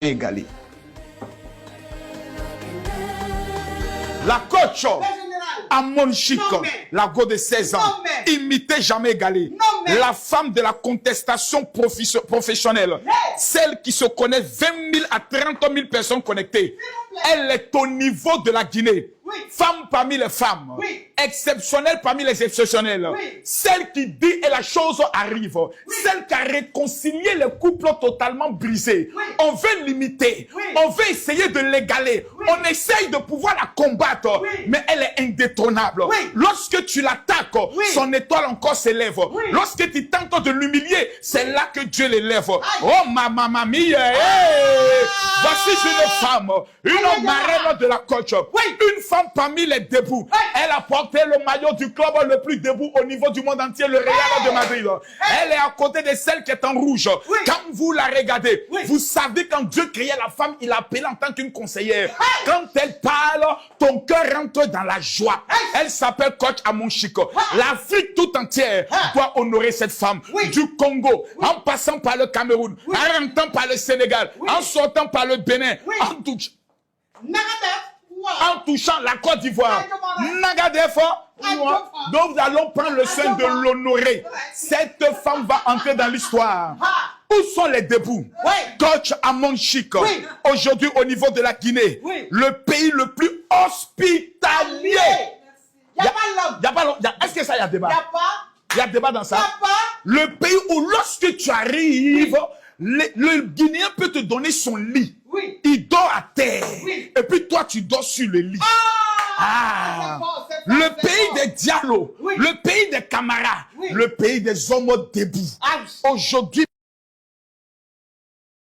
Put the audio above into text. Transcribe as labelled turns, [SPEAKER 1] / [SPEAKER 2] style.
[SPEAKER 1] égalé. La coach à Monchique, la go de 16 ans, imité jamais égalé. La femme de la contestation professionnelle, celle qui se connaît 20 000 à 30 000 personnes connectées, elle est au niveau de la Guinée. Femme parmi les femmes, exceptionnelle parmi les exceptionnels, celle qui dit et la chose arrive, celle qui a réconcilié les couples totalement brisés. On veut l'imiter, on veut essayer de l'égaler, on essaye de pouvoir la combattre, mais elle est indétrônable. Lorsque tu l'attaques, son étoile encore s'élève. Lorsque tu tentes de l'humilier, c'est là que Dieu l'élève. Oh ma mamie, voici une femme, une marraine de la coach, une femme parmi les debout. Elle a porté le maillot du club le plus debout au niveau du monde entier, le Real de Madrid. Elle est à côté de celle qui est en rouge. Quand vous la regardez, vous savez quand Dieu créait la femme, il l'appelait en tant qu'une conseillère. Quand elle parle, ton cœur rentre dans la joie. Elle s'appelle Coach Amonchique. L'Afrique tout entière doit honorer cette femme. Du Congo, en passant par le Cameroun, en rentrant par le Sénégal, en sortant par le Bénin, en touchant la Côte d'Ivoire. Nagadef, donc nous allons prendre le soin de l'honorer. Cette femme va entrer dans l'histoire. Où sont les debout? Coach Amonchique, aujourd'hui au niveau de la Guinée, le pays le plus hospitalier. Il n'y a pas l'homme. Est-ce que ça y a débat? Il y a débat dans ça. Le pays où lorsque tu arrives, le Guinéen peut te donner son lit. Il dort à terre. Et puis toi, tu dors sur le lit. Le pays des Diallo, le pays des Camara, le pays des hommes debout. Aujourd'hui,